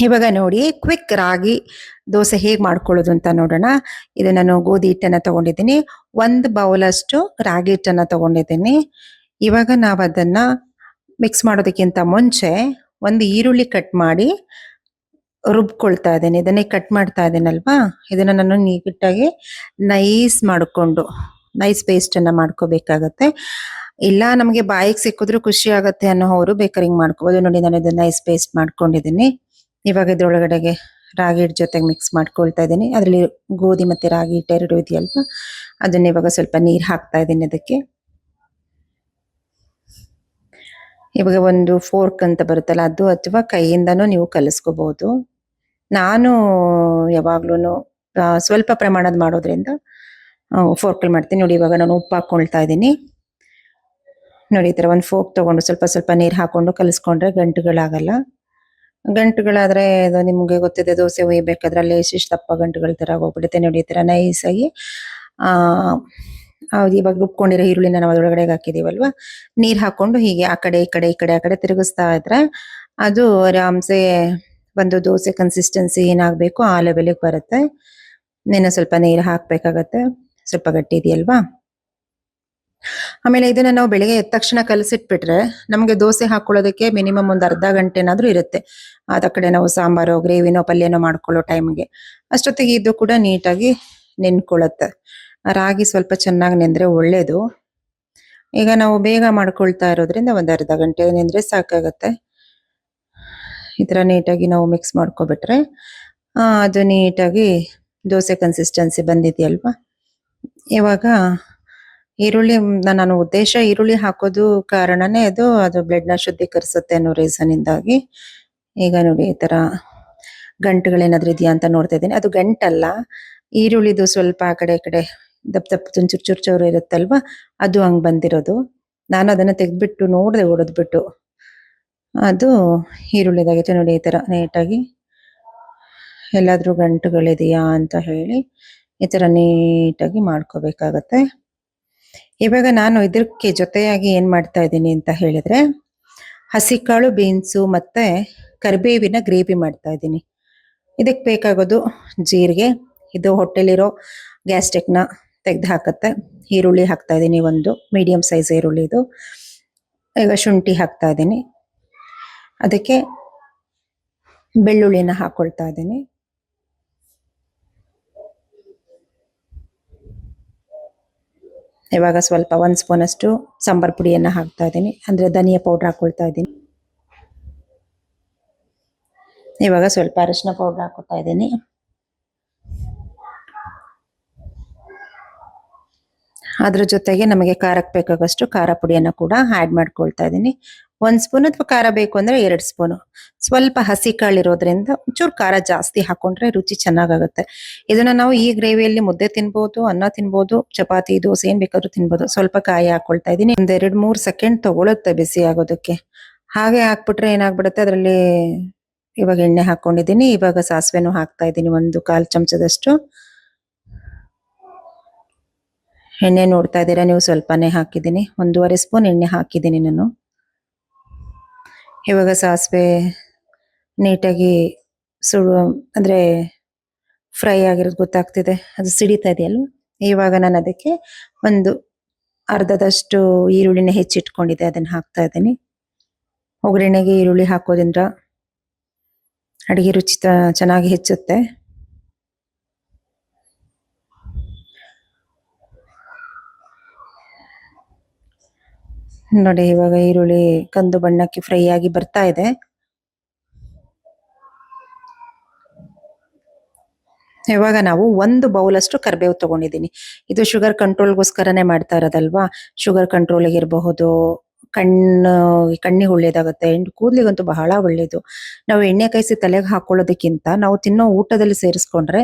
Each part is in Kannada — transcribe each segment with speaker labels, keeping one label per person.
Speaker 1: ಇವಾಗ ನೋಡಿ ಕ್ವಿಕ್ ರಾಗಿ ದೋಸೆ ಹೇಗೆ ಮಾಡ್ಕೊಳ್ಳೋದು ಅಂತ ನೋಡೋಣ. ಇದು ನಾನು ಗೋಧಿ ಹಿಟ್ಟನ್ನ ತಗೊಂಡಿದ್ದೀನಿ. 1 ಬೌಲಷ್ಟು ರಾಗಿ ಹಿಟ್ಟನ್ನ ತಗೊಂಡಿದ್ದೀನಿ. ಇವಾಗ ನಾವು ಅದನ್ನ ಮಿಕ್ಸ್ ಮಾಡೋದಕ್ಕಿಂತ ಮುಂಚೆ ಒಂದು ಈರುಳ್ಳಿ ಕಟ್ ಮಾಡಿ ರುಬ್ಕೊಳ್ತಾ ಇದ್ದೀನಿ. ಇದನ್ನೇ ಕಟ್ ಮಾಡ್ತಾ ಇದ್ದೀನಲ್ವಾ, ಇದನ್ನ ನಾನು ನೀಟಾಗಿ ನೈಸ್ ಮಾಡಿಕೊಂಡು ನೈಸ್ ಪೇಸ್ಟ್ ಅನ್ನ ಮಾಡ್ಕೋಬೇಕಾಗತ್ತೆ. ಇಲ್ಲ ನಮಗೆ ಬಾಯಿಗೆ ಸಿಕ್ಕಿದ್ರು ಖುಷಿ ಆಗತ್ತೆ ಅನ್ನೋರು ಬೇಕಾದ್ರೆ ಹಿಂಗ್ ಮಾಡ್ಕೋಬಹುದು. ನೋಡಿ ನಾನು ಇದನ್ನ ನೈಸ್ ಪೇಸ್ಟ್ ಮಾಡ್ಕೊಂಡಿದ್ದೀನಿ. ಇವಾಗ ಇದ್ರೊಳಗಡೆಗೆ ರಾಗಿ ಹಿಟ್ಟು ಜೊತೆಗೆ ಮಿಕ್ಸ್ ಮಾಡ್ಕೊಳ್ತಾ ಇದ್ದೀನಿ. ಅದರಲ್ಲಿ ಗೋಧಿ ಮತ್ತೆ ರಾಗಿ ಹಿಟ್ಟು ಎರಡು ಇದೆಯಲ್ವಾ, ಅದನ್ನ ಇವಾಗ ಸ್ವಲ್ಪ ನೀರು ಹಾಕ್ತಾ ಇದ್ದೀನಿ ಅದಕ್ಕೆ. ಇವಾಗ ಒಂದು ಫೋರ್ಕ್ ಅಂತ ಬರುತ್ತಲ್ಲ ಅದು, ಅಥವಾ ಕೈಯಿಂದನೂ ನೀವು ಕಲಿಸ್ಕೋಬಹುದು. ನಾನು ಯಾವಾಗ್ಲೂ ಸ್ವಲ್ಪ ಪ್ರಮಾಣದ ಮಾಡೋದ್ರಿಂದ ಫೋರ್ಕಲ್ಲಿ ಮಾಡ್ತೀನಿ. ನೋಡಿ ಇವಾಗ ನಾನು ಉಪ್ಪು ಹಾಕೊಳ್ತಾ ಇದ್ದೀನಿ. ನೋಡಿ ಈ ಥರ ಒಂದು ಫೋರ್ಕ್ ತಗೊಂಡು ಸ್ವಲ್ಪ ಸ್ವಲ್ಪ ನೀರು ಹಾಕೊಂಡು ಕಲಿಸ್ಕೊಂಡ್ರೆ ಗಂಟುಗಳಾಗಲ್ಲ. ಗಂಟುಗಳಾದ್ರೆ ಅದು ನಿಮ್ಗೆ ಗೊತ್ತಿದೆ, ದೋಸೆ ಹುಯ್ಬೇಕಾದ್ರೆ ಅಲ್ಲಿ ಇಷ್ಟಿಷ್ಟು ದಪ್ಪ ಗಂಟುಗಳ ತರ ಹೋಗ್ಬಿಡುತ್ತೆ. ನೋಡಿ ಈ ತರ ನೈಸಾಗಿ ಇವಾಗ ರುಬ್ಕೊಂಡಿರೋ ಈರುಳ್ಳಿನ ನಾವು ಅದ್ರೊಳಗಡೆ ಹಾಕಿದೀವಲ್ವಾ, ನೀರ್ ಹಾಕೊಂಡು ಹೀಗೆ ಆ ಕಡೆ ಈ ಕಡೆ ಈ ಕಡೆ ಆ ಕಡೆ ತಿರುಗಿಸ್ತಾ ಇದ್ರೆ ಅದು ಆರಾಮ್ಸೆ ಒಂದು ದೋಸೆ ಕನ್ಸಿಸ್ಟೆನ್ಸಿ ಏನಾಗಬೇಕು ಆ ಲೆವೆಲ್ಗೆ ಬರುತ್ತೆ. ಇನ್ನು ಸ್ವಲ್ಪ ನೀರು ಹಾಕ್ಬೇಕಾಗತ್ತೆ, ಸ್ವಲ್ಪ ಗಟ್ಟಿ ಇದೆಯಲ್ವಾ. ಆಮೇಲೆ ಇದನ್ನ ನಾವು ಬೆಳಿಗ್ಗೆ ಎದ್ದ ತಕ್ಷಣ ಕಲಸಿಟ್ಬಿಟ್ರೆ ನಮಗೆ ದೋಸೆ ಹಾಕೊಳ್ಳೋದಕ್ಕೆ ಮಿನಿಮಮ್ ಒಂದು ಅರ್ಧ ಗಂಟೆನಾದ್ರೂ ಇರುತ್ತೆ. ಅದ ಕಡೆ ನಾವು ಸಾಂಬಾರು ಗ್ರೇವಿನೋ ಪಲ್ಯನೋ ಮಾಡ್ಕೊಳ್ಳೋ ಟೈಮ್ಗೆ ಅಷ್ಟೊತ್ತಿಗೆ ಇದು ಕೂಡ ನೀಟಾಗಿ ನೆನ್ಕೊಳ್ಳುತ್ತೆ. ರಾಗಿ ಸ್ವಲ್ಪ ಚೆನ್ನಾಗಿ ನೆಂದ್ರೆ ಒಳ್ಳೇದು. ಈಗ ನಾವು ಬೇಗ ಮಾಡ್ಕೊಳ್ತಾ ಇರೋದ್ರಿಂದ ಒಂದು ಅರ್ಧ ಗಂಟೆ ನೆಂದ್ರೆ ಸಾಕಾಗತ್ತೆ. ಈ ತರ ನೀಟಾಗಿ ನಾವು ಮಿಕ್ಸ್ ಮಾಡ್ಕೊಬಿಟ್ರೆ ಅದು ನೀಟಾಗಿ ದೋಸೆ ಕನ್ಸಿಸ್ಟೆನ್ಸಿ ಬಂದಿದೆಯಲ್ವಾ. ಇವಾಗ ಈರುಳ್ಳಿ ನಾನು ಉದ್ದೇಶ ಈರುಳ್ಳಿ ಹಾಕೋದು ಕಾರಣನೇ ಅದು ಬ್ಲಡ್ ನ ಶುದ್ಧೀಕರಿಸುತ್ತೆ ಅನ್ನೋ ರೀಸನ್ ಇಂದಾಗಿ. ಈಗ ನೋಡಿ ಈ ತರ ಗಂಟುಗಳೇನಾದ್ರೂ ಇದೆಯಾ ಅಂತ ನೋಡ್ತಾ ಇದ್ದೀನಿ. ಅದು ಗಂಟಲ್ಲ, ಈರುಳ್ಳಿದು ಸ್ವಲ್ಪ ಆ ಕಡೆ ಈ ಕಡೆ ದಪ್ಪ ದಪ್ಪ ಚೂರು ಚೂರು ಚೂರು ಇರುತ್ತಲ್ವಾ, ಅದು ಹಂಗ್ ಬಂದಿರೋದು. ನಾನು ಅದನ್ನ ತೆಗೆದ್ಬಿಟ್ಟು ನೋಡ್ದೆ ಹೊಡೆದ್ಬಿಟ್ಟು, ಅದು ಈರುಳ್ಳಿದಾಗಿತ್ತು. ನೋಡಿ ಈ ತರ ನೀಟಾಗಿ ಎಲ್ಲಾದ್ರೂ ಗಂಟುಗಳಿದೆಯಾ ಅಂತ ಹೇಳಿ ಈ ತರ ನೀಟಾಗಿ ಮಾಡ್ಕೋಬೇಕಾಗತ್ತೆ. ಇವಾಗ ನಾನು ಇದಕ್ಕೆ ಜೊತೆಯಾಗಿ ಏನ್ ಮಾಡ್ತಾ ಇದ್ದೀನಿ ಅಂತ ಹೇಳಿದ್ರೆ, ಹಸಿಕಾಳು ಬೀನ್ಸು ಮತ್ತೆ ಕರಿಬೇವಿನ ಗ್ರೇವಿ ಮಾಡ್ತಾ ಇದ್ದೀನಿ. ಇದಕ್ಕೆ ಬೇಕಾಗೋದು ಜೀರಿಗೆ, ಇದು ಹೊಟ್ಟೆಲಿರೋ ಗ್ಯಾಸ್ಟ್ರಿಕ್ನ ತೆಗೆದು ಹಾಕತ್ತೆ. ಈರುಳ್ಳಿ ಹಾಕ್ತಾ ಇದ್ದೀನಿ, ಒಂದು ಮೀಡಿಯಂ ಸೈಜ್ ಈರುಳ್ಳಿ ಇದು. ಈಗ ಶುಂಠಿ ಹಾಕ್ತಾ ಇದ್ದೀನಿ, ಅದಕ್ಕೆ ಬೆಳ್ಳುಳ್ಳಿನ ಹಾಕೊಳ್ತಾ ಇದ್ದೀನಿ. ಇವಾಗ ಸ್ವಲ್ಪ 1 ಸ್ಪೂನ್ ಅಷ್ಟು ಸಾಂಬಾರ್ ಪುಡಿಯನ್ನ ಹಾಕ್ತಾ ಇದ್ದೀನಿ, ಅಂದ್ರೆ ಧನಿಯಾ ಪೌಡರ್ ಹಾಕೊಳ್ತಾ ಇದ್ದೀನಿ. ಇವಾಗ ಸ್ವಲ್ಪ ಅರಿಶಿನ ಪೌಡರ್ ಹಾಕೋತಾ ಇದ್ದೀನಿ. ಅದ್ರ ಜೊತೆಗೆ ನಮಗೆ ಖಾರಕ್ಕೆ ಬೇಕಾಗಷ್ಟು ಖಾರ ಪುಡಿಯನ್ನ ಕೂಡ ಆ್ಯಡ್ ಮಾಡ್ಕೊಳ್ತಾ ಇದ್ದೀನಿ. 1 ಸ್ಪೂನ್ ಅಥವಾ ಖಾರ ಬೇಕು ಅಂದ್ರೆ 2 ಸ್ಪೂನು. ಸ್ವಲ್ಪ ಹಸಿ ಕಾಳಿರೋದ್ರಿಂದ ಒಂಚೂರು ಖಾರ ಜಾಸ್ತಿ ಹಾಕೊಂಡ್ರೆ ರುಚಿ ಚೆನ್ನಾಗಾಗುತ್ತೆ. ಇದನ್ನ ನಾವು ಈ ಗ್ರೇವಿಯಲ್ಲಿ ಮುದ್ದೆ ತಿನ್ಬೋದು, ಅನ್ನ ತಿನ್ಬೋದು, ಚಪಾತಿ ದೋಸೆ ಏನ್ ಬೇಕಾದ್ರೂ ತಿನ್ಬೋದು. ಸ್ವಲ್ಪ ಕಾಯಿ ಹಾಕೊಳ್ತಾ ಇದ್ದೀನಿ. ಒಂದ್ 2-3 ಸೆಕೆಂಡ್ ತಗೊಳುತ್ತೆ ಬಿಸಿ ಆಗೋದಕ್ಕೆ. ಹಾಗೆ ಹಾಕ್ಬಿಟ್ರೆ ಏನಾಗ್ಬಿಡುತ್ತೆ ಅದರಲ್ಲಿ. ಇವಾಗ ಎಣ್ಣೆ ಹಾಕೊಂಡಿದ್ದೀನಿ. ಇವಾಗ ಸಾಸಿವೆನೂ ಹಾಕ್ತಾ ಇದ್ದೀನಿ, 1/4 ಚಮಚದಷ್ಟು. ಎಣ್ಣೆ ನೋಡ್ತಾ ಇದ್ದೀರಾ ನೀವು, ಸ್ವಲ್ಪನೇ ಹಾಕಿದ್ದೀನಿ, 1.5 ಸ್ಪೂನ್ ಎಣ್ಣೆ ಹಾಕಿದ್ದೀನಿ ನಾನು. ಇವಾಗ ಸಾಸಿವೆ ನೀಟಾಗಿ ಅಂದ್ರೆ ಫ್ರೈ ಆಗಿರೋದು ಗೊತ್ತಾಗ್ತಿದೆ, ಅದು ಸಿಡಿತಾ ಇದೆಯಲ್ವ. ಇವಾಗ ನಾನು ಅದಕ್ಕೆ ಒಂದು ಅರ್ಧದಷ್ಟು ಈರುಳ್ಳಿನ ಹೆಚ್ಚಿಟ್ಕೊಂಡಿದ್ದೆ, ಅದನ್ನ ಹಾಕ್ತಾ ಇದ್ದೀನಿ. ಒಗ್ಗರಣೆಗೆ ಈರುಳ್ಳಿ ಹಾಕೋದ್ರಿಂದ ಅಡಿಗೆ ರುಚಿ ಚೆನ್ನಾಗಿ ಹೆಚ್ಚುತ್ತೆ. ನೋಡಿ ಇವಾಗ ಈರುಳ್ಳಿ ಕಂದು ಬಣ್ಣಕ್ಕೆ ಫ್ರೈ ಆಗಿ ಬರ್ತಾ ಇದೆ. ಇವಾಗ ನಾವು 1 ಬೌಲ್ ಅಷ್ಟು ಕರಿಬೇವು ತಗೊಂಡಿದ್ದೀನಿ. ಇದು ಶುಗರ್ ಕಂಟ್ರೋಲ್ಗೋಸ್ಕರನೇ ಮಾಡ್ತಾ ಇರೋದಲ್ವಾ. ಶುಗರ್ ಕಂಟ್ರೋಲ್ಗೆ ಇರಬಹುದು, ಕಣ್ಣಿಗೆ ಒಳ್ಳೇದಾಗುತ್ತೆ, ಕೂದಲಿಗಂತೂ ಬಹಳ ಒಳ್ಳೇದು. ನಾವು ಎಣ್ಣೆ ಕಾಯಿಸಿ ತಲೆಗೆ ಹಾಕೊಳ್ಳೋದಕ್ಕಿಂತ ನಾವು ತಿನ್ನೋ ಊಟದಲ್ಲಿ ಸೇರಿಸ್ಕೊಂಡ್ರೆ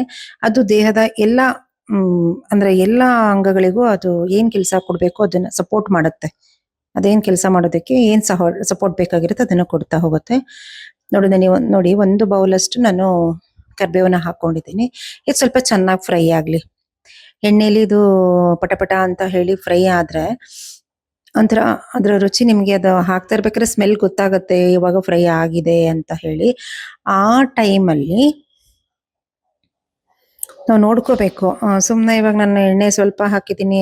Speaker 1: ಅದು ದೇಹದ ಎಲ್ಲ ಅಂದ್ರೆ ಎಲ್ಲಾ ಅಂಗಗಳಿಗೂ ಅದು ಏನ್ ಕೆಲಸ ಕೊಡ್ಬೇಕು ಅದನ್ನ ಸಪೋರ್ಟ್ ಮಾಡುತ್ತೆ. ಅದೇನ್ ಕೆಲಸ ಮಾಡೋದಕ್ಕೆ ಏನ್ ಸಪೋರ್ಟ್ ಬೇಕಾಗಿರುತ್ತೆ ಅದನ್ನ ಕೊಡ್ತಾ ಹೋಗುತ್ತೆ. ನೋಡಿ 1 ಬೌಲ್ ಅಷ್ಟು ನಾನು ಕರಿಬೇವನ್ನ ಹಾಕೊಂಡಿದ್ದೀನಿ. ಇದು ಸ್ವಲ್ಪ ಚೆನ್ನಾಗಿ ಫ್ರೈ ಆಗ್ಲಿ ಎಣ್ಣೆಲಿ. ಇದು ಪಟಪಟ ಅಂತ ಹೇಳಿ ಫ್ರೈ ಆದ್ರೆ ಒಂಥರ ಅದ್ರ ರುಚಿ ನಿಮ್ಗೆ ಅದು ಹಾಕ್ತಾ ಇರ್ಬೇಕಾದ್ರೆ ಸ್ಮೆಲ್ ಗೊತ್ತಾಗತ್ತೆ ಇವಾಗ ಫ್ರೈ ಆಗಿದೆ ಅಂತ ಹೇಳಿ. ಆ ಟೈಮಲ್ಲಿ ನಾವು ನೋಡ್ಕೋಬೇಕು. ಸುಮ್ನೆ ಇವಾಗ ನಾನು ಎಣ್ಣೆ ಸ್ವಲ್ಪ ಹಾಕಿದ್ದೀನಿ,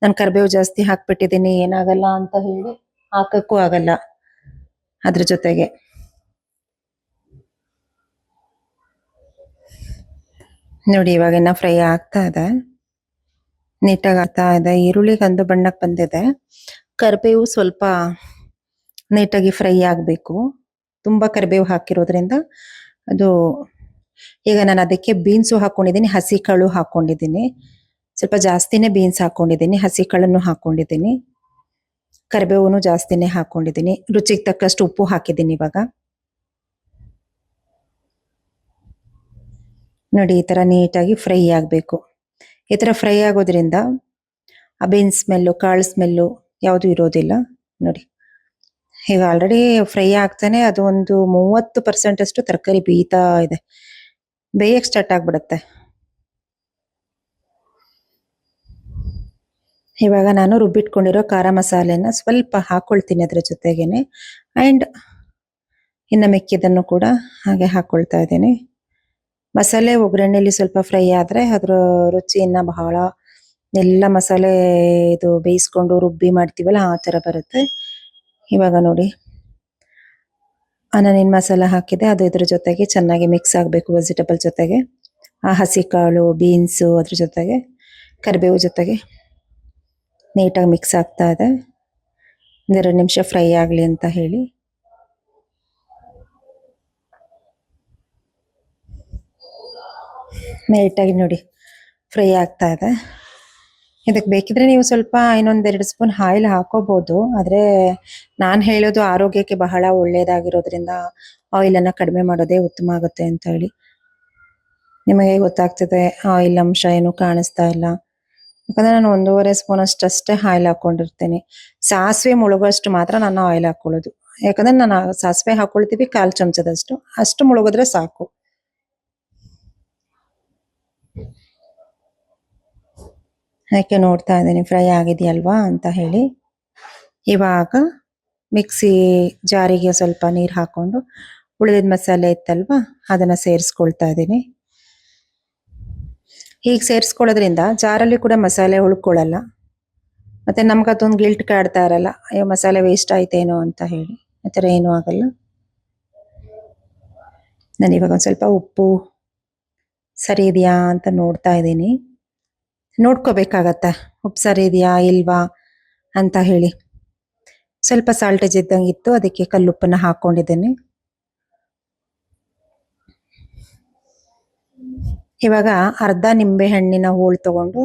Speaker 1: ನಾನು ಕರಿಬೇವು ಜಾಸ್ತಿ ಹಾಕ್ಬಿಟ್ಟಿದ್ದೀನಿ, ಏನಾಗಲ್ಲ ಅಂತ ಹೇಳಿ ಹಾಕಕ್ಕೂ ಆಗಲ್ಲ ಅದ್ರ ಜೊತೆಗೆ. ನೋಡಿ ಇವಾಗ ಇನ್ನ ಫ್ರೈ ಆಗ್ತಾ ಇದೆ, ನೀಟಾಗಿ ಆಗ್ತಾ ಇದೆ. ಈರುಳ್ಳಿ ಕಂದು ಬಣ್ಣಕ್ಕೆ ಬಂದಿದೆ. ಕರಿಬೇವು ಸ್ವಲ್ಪ ನೀಟಾಗಿ ಫ್ರೈ ಆಗಬೇಕು. ತುಂಬಾ ಕರಿಬೇವು ಹಾಕಿರೋದ್ರಿಂದ ಅದು. ಈಗ ನಾನು ಅದಕ್ಕೆ ಬೀನ್ಸು ಹಾಕೊಂಡಿದ್ದೀನಿ, ಹಸಿ ಕಾಳು ಹಾಕೊಂಡಿದ್ದೀನಿ. ಸ್ವಲ್ಪ ಜಾಸ್ತಿನೇ ಬೀನ್ಸ್ ಹಾಕೊಂಡಿದ್ದೀನಿ, ಹಸಿ ಕಾಳನ್ನು ಹಾಕೊಂಡಿದ್ದೀನಿ, ಕರಿಬೇವುನು ಜಾಸ್ತಿನೇ ಹಾಕೊಂಡಿದ್ದೀನಿ. ರುಚಿಗೆ ತಕ್ಕಷ್ಟು ಉಪ್ಪು ಹಾಕಿದ್ದೀನಿ. ಇವಾಗ ನೋಡಿ ಈ ತರ ನೀಟಾಗಿ ಫ್ರೈ ಆಗಬೇಕು. ಈ ತರ ಫ್ರೈ ಆಗೋದ್ರಿಂದ ಆ ಬೀನ್ಸ್ ಸ್ಮೆಲ್ಲು, ಕಾಳು ಸ್ಮೆಲ್ಲು ಯಾವುದು ಇರೋದಿಲ್ಲ. ನೋಡಿ ಈಗ ಆಲ್ರೆಡಿ ಫ್ರೈ ಆಗ್ತಾನೆ ಅದು ಒಂದು 30% ಅಷ್ಟು ತರಕಾರಿ ಬೇಯ್ತಾ ಇದೆ, ಬೇಯಕ್ಕೆ ಸ್ಟಾರ್ಟ್ ಆಗ್ಬಿಡುತ್ತೆ. ಇವಾಗ ನಾನು ರುಬ್ಬಿಟ್ಕೊಂಡಿರೋ ಖಾರ ಮಸಾಲೆನ ಸ್ವಲ್ಪ ಹಾಕೊಳ್ತೀನಿ ಅದ್ರ ಜೊತೆಗೇನೆ. ಆ್ಯಂಡ್ ಇನ್ನು ಮಿಕ್ಕಿದನ್ನು ಕೂಡ ಹಾಗೆ ಹಾಕೊಳ್ತಾ ಇದ್ದೀನಿ. ಮಸಾಲೆ ಒಗ್ಗರಣೆಯಲ್ಲಿ ಸ್ವಲ್ಪ ಫ್ರೈ ಆದರೆ ಅದರ ರುಚಿ ಇನ್ನು ಬಹಳ, ಎಲ್ಲ ಮಸಾಲೆ ಇದು ಬೇಯಿಸ್ಕೊಂಡು ರುಬ್ಬಿ ಮಾಡ್ತೀವಲ್ಲ ಆ ಥರ ಬರುತ್ತೆ. ಇವಾಗ ನೋಡಿ ನಾನೇನು ಮಸಾಲ ಹಾಕಿದೆ ಅದು ಇದ್ರ ಜೊತೆಗೆ ಚೆನ್ನಾಗಿ ಮಿಕ್ಸ್ ಆಗಬೇಕು, ವೆಜಿಟೇಬಲ್ ಜೊತೆಗೆ, ಆ ಹಸಿ ಕಾಳು, ಬೀನ್ಸು ಅದ್ರ ಜೊತೆಗೆ, ಕರಿಬೇವು ಜೊತೆಗೆ ನೀಟಾಗಿ ಮಿಕ್ಸ್ ಆಗ್ತಾ ಇದೆ. 2 ನಿಮಿಷ ಫ್ರೈ ಆಗಲಿ ಅಂತ ಹೇಳಿ. ನೀಟಾಗಿ ನೋಡಿ ಫ್ರೈ ಆಗ್ತಾ ಇದೆ. ಇದಕ್ಕೆ ಬೇಕಿದ್ರೆ ನೀವು ಸ್ವಲ್ಪ ಇನ್ನೊಂದು 2 ಸ್ಪೂನ್ ಆಯಿಲ್ ಹಾಕೋಬಹುದು. ಆದರೆ ನಾನು ಹೇಳೋದು ಆರೋಗ್ಯಕ್ಕೆ ಬಹಳ ಒಳ್ಳೆಯದಾಗಿರೋದ್ರಿಂದ ಆಯಿಲನ್ನು ಕಡಿಮೆ ಮಾಡೋದೇ ಉತ್ತಮ ಆಗುತ್ತೆ ಅಂತ ಹೇಳಿ. ನಿಮಗೆ ಗೊತ್ತಾಗ್ತದೆ ಆಯಿಲ್ ಅಂಶ ಏನು ಕಾಣಿಸ್ತಾ ಇಲ್ಲ, ಯಾಕಂದ್ರೆ ನಾನು 1.5 ಸ್ಪೂನ್ ಅಷ್ಟೇ ಆಯಿಲ್ ಹಾಕೊಂಡಿರ್ತೀನಿ. ಸಾಸಿವೆ ಮುಳುಗೋಷ್ಟು ಮಾತ್ರ ನಾನು ಆಯಿಲ್ ಹಾಕೊಳ್ಳೋದು, ಯಾಕಂದ್ರೆ ನಾನು ಸಾಸಿವೆ ಹಾಕೊಳ್ತೀವಿ 1/4 ಚಮಚದಷ್ಟು, ಅಷ್ಟು ಮುಳುಗಿದ್ರೆ ಸಾಕು. ಯಾಕೆ ನೋಡ್ತಾ ಇದ್ದೀನಿ ಫ್ರೈ ಆಗಿದೆಯಲ್ವಾ ಅಂತ ಹೇಳಿ. ಇವಾಗ ಮಿಕ್ಸಿ ಜಾರಿಗೆ ಸ್ವಲ್ಪ ನೀರು ಹಾಕೊಂಡು ಉಳಿದಿದ್ದ ಮಸಾಲೆ ಇತ್ತಲ್ವಾ ಅದನ್ನು ಸೇರಿಸ್ಕೊಳ್ತಾ ಇದ್ದೀನಿ. ಹೀಗೆ ಸೇರಿಸ್ಕೊಳ್ಳೋದ್ರಿಂದ ಜಾರಲ್ಲಿ ಕೂಡ ಮಸಾಲೆ ಉಳ್ಕೊಳ್ಳಲ್ಲ, ಮತ್ತೆ ನಮ್ಗೆ ಅದೊಂದು ಗಿಲ್ಟ್ ಕಾಡ್ತಾ ಇರಲ್ಲ, ಅಯ್ಯೋ ಮಸಾಲೆ ವೇಸ್ಟ್ ಆಯ್ತೇನೋ ಅಂತ ಹೇಳಿ. ಆ ಥರ ಏನೂ ಆಗಲ್ಲ. ನಾನು ಇವಾಗ ಒಂದು ಸ್ವಲ್ಪ ಉಪ್ಪು ಸರಿ ಇದೆಯಾ ಅಂತ ನೋಡ್ತಾ ಇದ್ದೀನಿ. ನೋಡ್ಕೋಬೇಕಾಗತ್ತೆ ಉಪ್ಪು ಸರಿ ಇದೆಯಾ ಇಲ್ವಾ ಅಂತ ಹೇಳಿ. ಸ್ವಲ್ಪ ಸಾಲ್ಟೇಜ್ ಇದ್ದಂಗಿತ್ತು, ಅದಕ್ಕೆ ಕಲ್ಲುಪ್ಪನ್ನು ಹಾಕ್ಕೊಂಡಿದ್ದೀನಿ. ಇವಾಗ ಅರ್ಧ ನಿಂಬೆ ಹಣ್ಣಿನ ಹೋಳು ತಗೊಂಡು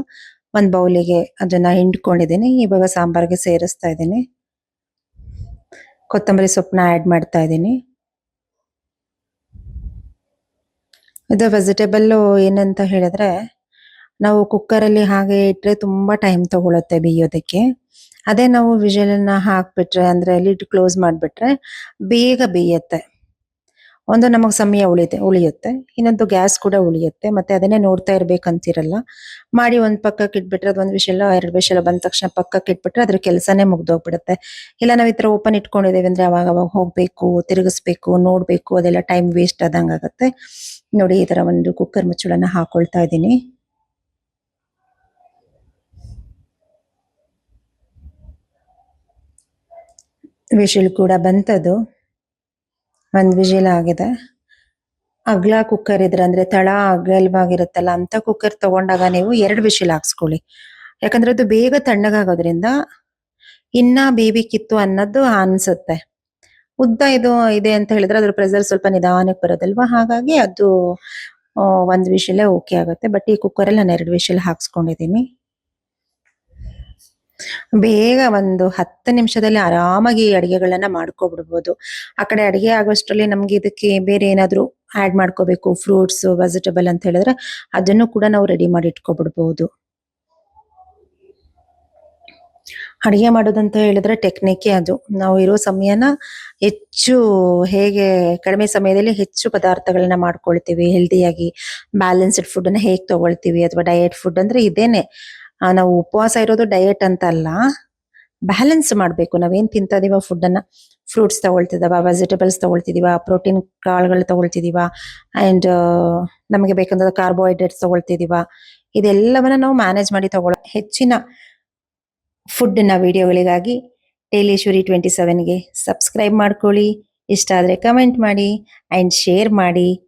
Speaker 1: ಒಂದು ಬೌಲಿಗೆ ಅದನ್ನ ಹಿಂಡ್ಕೊಂಡಿದ್ದೀನಿ. ಇವಾಗ ಸಾಂಬಾರಿಗೆ ಸೇರಿಸ್ತಾ ಇದ್ದೀನಿ. ಕೊತ್ತಂಬರಿ ಸೊಪ್ಪನ್ನ ಆ್ಯಡ್ ಮಾಡ್ತಾ ಇದ್ದೀನಿ. ಇದು ವೆಜಿಟೇಬಲ್ಲು ಏನಂತ ಹೇಳಿದ್ರೆ, ನಾವು ಕುಕ್ಕರಲ್ಲಿ ಹಾಗೆ ಇಟ್ಟರೆ ತುಂಬ ಟೈಮ್ ತಗೊಳುತ್ತೆ ಬೇಯೋದಕ್ಕೆ. ಅದೇ ನಾವು ವಿಷಲನ್ನ ಹಾಕ್ಬಿಟ್ರೆ, ಅಂದರೆ ಲಿಡ್ ಕ್ಲೋಸ್ ಮಾಡಿಬಿಟ್ರೆ ಬೇಗ ಬೇಯುತ್ತೆ. ಒಂದು ನಮಗೆ ಸಮಯ ಉಳಿಯುತ್ತೆ, ಇನ್ನೊಂದು ಗ್ಯಾಸ್ ಕೂಡ ಉಳಿಯುತ್ತೆ. ಮತ್ತೆ ಅದನ್ನೇ ನೋಡ್ತಾ ಇರ್ಬೇಕಂತಿರಲ್ಲ. ಮಾಡಿ ಒಂದು ಪಕ್ಕಕ್ಕೆ ಇಟ್ಬಿಟ್ರೆ ಅದು 1 ವಿಷಲ್ 2 ವಿಷಲ್ ಬಂದ ತಕ್ಷಣ ಪಕ್ಕಕ್ಕೆ ಇಟ್ಬಿಟ್ರೆ ಅದ್ರ ಕೆಲಸನೇ ಮುಗ್ದೋಗ್ಬಿಡುತ್ತೆ. ಇಲ್ಲ ನಾವು ಈ ಥರ ಓಪನ್ ಇಟ್ಕೊಂಡಿದ್ದೀವಿ ಅಂದರೆ ಅವಾಗ ಹೋಗಬೇಕು, ತಿರುಗಿಸ್ಬೇಕು, ನೋಡಬೇಕು, ಅದೆಲ್ಲ ಟೈಮ್ ವೇಸ್ಟ್ ಆದಂಗೆ ಆಗುತ್ತೆ. ನೋಡಿ ಈ ಥರ ಒಂದು ಕುಕ್ಕರ್ ಮುಚ್ಚಳನ ಹಾಕೊಳ್ತಾ ಇದ್ದೀನಿ. ವಿಷಲ್ ಕೂಡ ಬಂತದು, 1 ವಿಷಲ್ ಆಗಿದೆ. ಅಗ್ಲ ಕುಕ್ಕರ್ ಇದ್ರೆ, ಅಂದ್ರೆ ತಳ ಅಗಲವಾಗಿರುತ್ತಲ್ಲ ಅಂತ ಕುಕ್ಕರ್ ತಗೊಂಡಾಗ ನೀವು 2 ವಿಷಲ್ ಹಾಕ್ಸ್ಕೊಳ್ಳಿ. ಯಾಕಂದ್ರೆ ಅದು ಬೇಗ ತಣ್ಣಗಾಗೋದ್ರಿಂದ ಇನ್ನ ಬೇಯಬೇಕಿತ್ತು ಅನ್ನೋದು ಅನ್ಸುತ್ತೆ. ಉದ್ದ ಇದು ಇದೆ ಅಂತ ಹೇಳಿದ್ರೆ ಅದ್ರ ಪ್ರೆಷರ್ ಸ್ವಲ್ಪ ನಿಧಾನಕ್ಕೆ ಬರೋದಲ್ವಾ, ಹಾಗಾಗಿ ಅದು 1 ವಿಷಲೇ ಓಕೆ ಆಗುತ್ತೆ. ಬಟ್ ಈ ಕುಕ್ಕರಲ್ಲಿ ನಾನು 2 ವಿಷಲ್ ಹಾಕ್ಸ್ಕೊಂಡಿದ್ದೀನಿ. ಬೇಗ ಒಂದು 10 ನಿಮಿಷದಲ್ಲಿ ಆರಾಮಾಗಿ ಅಡಿಗೆಗಳನ್ನ ಮಾಡ್ಕೊಬಿಡ್ಬೋದು. ಆ ಕಡೆ ಅಡಿಗೆ ಆಗೋಷ್ಟರಲ್ಲಿ ನಮ್ಗೆ ಇದಕ್ಕೆ ಬೇರೆ ಏನಾದರೂ ಆ್ಯಡ್ ಮಾಡ್ಕೋಬೇಕು, ಫ್ರೂಟ್ಸ್, ವೆಜಿಟೇಬಲ್ ಅಂತ ಹೇಳಿದ್ರೆ ಅದನ್ನು ಕೂಡ ನಾವು ರೆಡಿ ಮಾಡಿ ಇಟ್ಕೊಬಿಡ್ಬೋದು. ಅಡಿಗೆ ಮಾಡೋದಂತ ಹೇಳಿದ್ರೆ ಟೆಕ್ನಿಕ್ಕೇ ಅದು. ನಾವು ಇರೋ ಸಮಯನ ಹೆಚ್ಚು ಹೇಗೆ ಕಡಿಮೆ ಸಮಯದಲ್ಲಿ ಹೆಚ್ಚು ಪದಾರ್ಥಗಳನ್ನ ಮಾಡ್ಕೊಳ್ತೀವಿ, ಹೆಲ್ದಿಯಾಗಿ ಬ್ಯಾಲೆನ್ಸ್ಡ್ ಫುಡ್ಡನ್ನ ಹೇಗೆ ತಗೊಳ್ತೀವಿ, ಅಥವಾ ಡಯಟ್ ಫುಡ್ ಅಂದ್ರೆ ಇದೇನೆ. ನಾವು ಉಪವಾಸ ಇರೋದು ಡಯಟ್ ಅಂತ ಅಲ್ಲ, ಬ್ಯಾಲೆನ್ಸ್ ಮಾಡಬೇಕು. ನಾವೇನ್ ತಿಂತಾ ಇದೀವ ಫುಡ್ ಅನ್ನ, ಫ್ರೂಟ್ಸ್ ತಗೊಳ್ತಿದೀವ, ವೆಜಿಟೇಬಲ್ಸ್ ತಗೊಳ್ತಿದೀವ, ಪ್ರೋಟೀನ್ ಕಾಳುಗಳು ತಗೊಳ್ತಿದೀವ, ಅಂಡ್ ನಮಗೆ ಬೇಕಾದ ಕಾರ್ಬೋಹೈಡ್ರೇಟ್ಸ್ ತಗೊಳ್ತಿದೀವ. ಇದೆಲ್ಲವನ್ನ ನಾವು ಮ್ಯಾನೇಜ್ ಮಾಡಿ ತಗೊಳ್ಳೋ. ಹೆಚ್ಚಿನ ಫುಡ್ ನ ವಿಡಿಯೋಗಳಿಗಾಗಿ ಟೇಲೇಶ್ವರಿ 27ಗೆ ಸಬ್ಸ್ಕ್ರೈಬ್ ಮಾಡ್ಕೊಳ್ಳಿ. ಇಷ್ಟ ಆದ್ರೆ ಕಮೆಂಟ್ ಮಾಡಿ ಅಂಡ್ ಶೇರ್ ಮಾಡಿ.